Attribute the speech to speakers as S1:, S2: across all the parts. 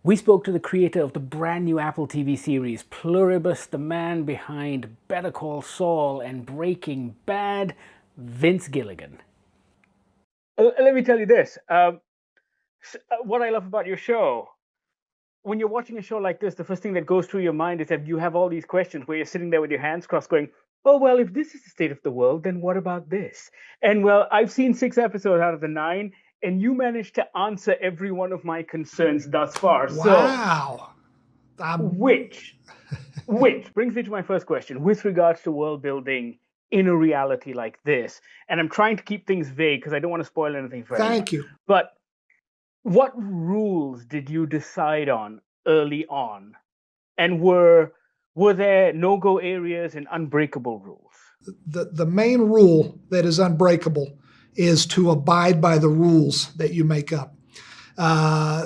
S1: We spoke to the creator of the brand new Apple TV series, Pluribus, the man behind Better Call Saul and Breaking Bad, Vince Gilligan.
S2: Let me tell you this. What I love about your show, when you're watching a show like this, the first thing that goes through your mind is that you have all these questions where you're sitting there with your hands crossed going, oh, well, if this is the state of the world, then what about this? And well, I've seen 6 episodes out of the 9, and you managed to answer every one of my concerns thus far.
S3: Wow.
S2: So, which brings me to my first question with regards to world building in a reality like this. And I'm trying to keep things vague because I don't want to spoil anything for anyone.
S3: Thank you.
S2: But what rules did you decide on early on? And were there no-go areas and unbreakable rules?
S3: The main rule that is unbreakable is to abide by the rules that you make up.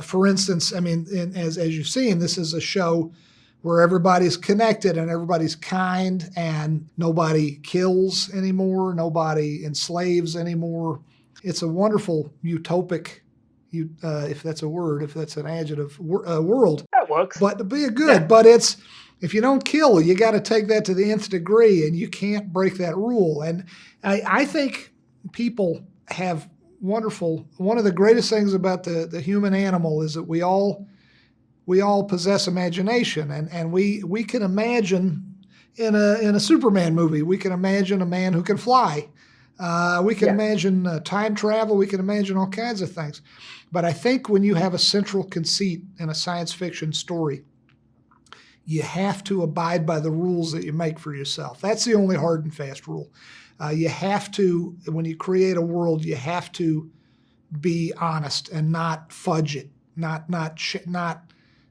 S3: For instance, I mean, as you've seen, this is a show where everybody's connected and everybody's kind and nobody kills anymore, nobody enslaves anymore. It's a wonderful utopic, if that's a word, if that's an adjective, world.
S2: That works.
S3: But be good. Yeah. But it's, if you don't kill, you got to take that to the nth degree, and you can't break that rule. And I think people have wonderful, one of the greatest things about the human animal is that we all possess imagination, and we can imagine in a Superman movie, we can imagine a man who can fly. We can imagine time travel. We can imagine all kinds of things. But I think when you have a central conceit in a science fiction story, you have to abide by the rules that you make for yourself. That's the only hard and fast rule. You have to, when you create a world, you have to be honest and not fudge it, not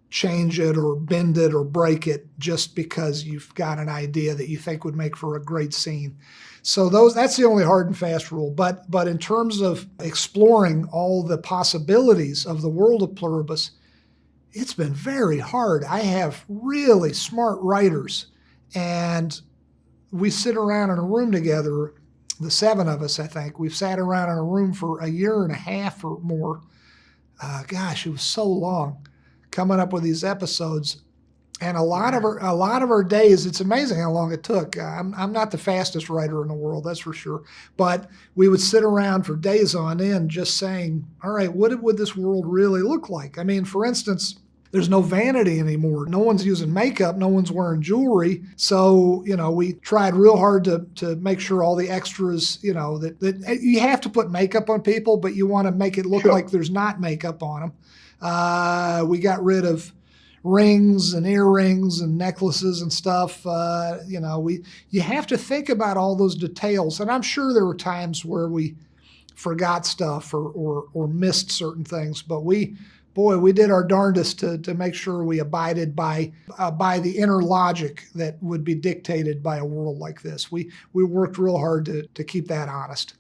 S3: change it or bend it or break it just because you've got an idea that you think would make for a great scene. So that's the only hard and fast rule. But in terms of exploring all the possibilities of the world of Pluribus, it's been very hard. I have really smart writers, and we sit around in a room together, the 7 of us, I think. We've sat around in a room for a year and a half or more. Gosh, it was so long coming up with these episodes. And a lot of our days, it's amazing how long it took. I'm not the fastest writer in the world, that's for sure. But we would sit around for days on end just saying, all right, what would this world really look like? I mean, for instance, there's no vanity anymore. No one's using makeup. No one's wearing jewelry. So, we tried real hard to make sure all the extras, that you have to put makeup on people, but you want to make it look like there's not makeup on them. We got rid of rings and earrings and necklaces and stuff. You have to think about all those details. And I'm sure there were times where we forgot stuff or missed certain things, but we did our darndest to make sure we abided by the inner logic that would be dictated by a world like this. We worked real hard to keep that honest.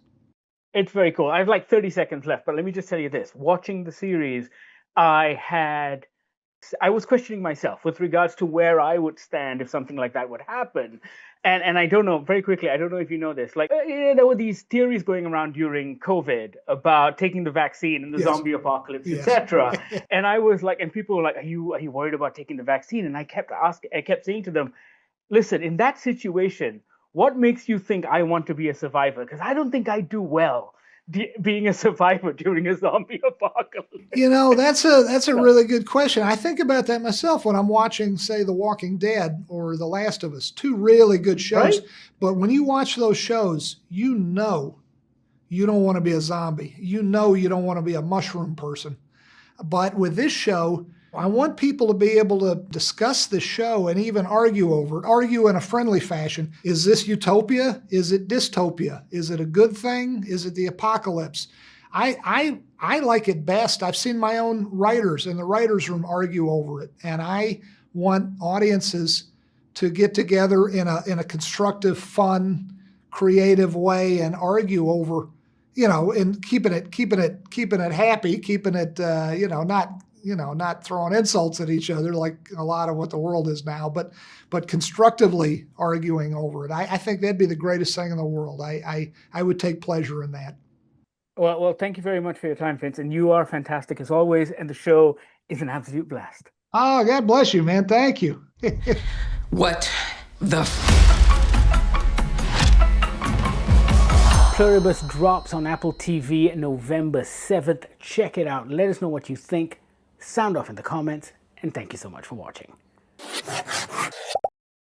S2: It's very cool. I have like 30 seconds left, but let me just tell you this. Watching the series, I was questioning myself with regards to where I would stand if something like that would happen. And I don't know, very quickly, I don't know if you know this, there were these theories going around during COVID about taking the vaccine and the zombie apocalypse, etc. And I was like, and people were like, are you worried about taking the vaccine? And I kept saying to them, listen, in that situation, what makes you think I want to be a survivor? Because I don't think I do well being a survivor during a zombie apocalypse.
S3: That's a really good question. I think about that myself when I'm watching, say, The Walking Dead or The Last of Us, 2 really good shows. Right? But when you watch those shows, you don't want to be a zombie. You don't want to be a mushroom person. But with this show, I want people to be able to discuss the show and even argue over it, argue in a friendly fashion. Is this utopia? Is it dystopia? Is it a good thing? Is it the apocalypse? I like it best. I've seen my own writers in the writer's room argue over it. And I want audiences to get together in a constructive, fun, creative way and argue over, and keeping it happy, keeping it, not throwing insults at each other like a lot of what the world is now, but constructively arguing over it. I think that'd be the greatest thing in the world. I would take pleasure in that.
S2: Well, thank you very much for your time, Vince. And you are fantastic as always. And the show is an absolute blast.
S3: Oh, God bless you, man. Thank you.
S4: What the
S1: Pluribus drops on Apple TV November 7th. Check it out. Let us know what you think. Sound off in the comments. And thank you so much for watching.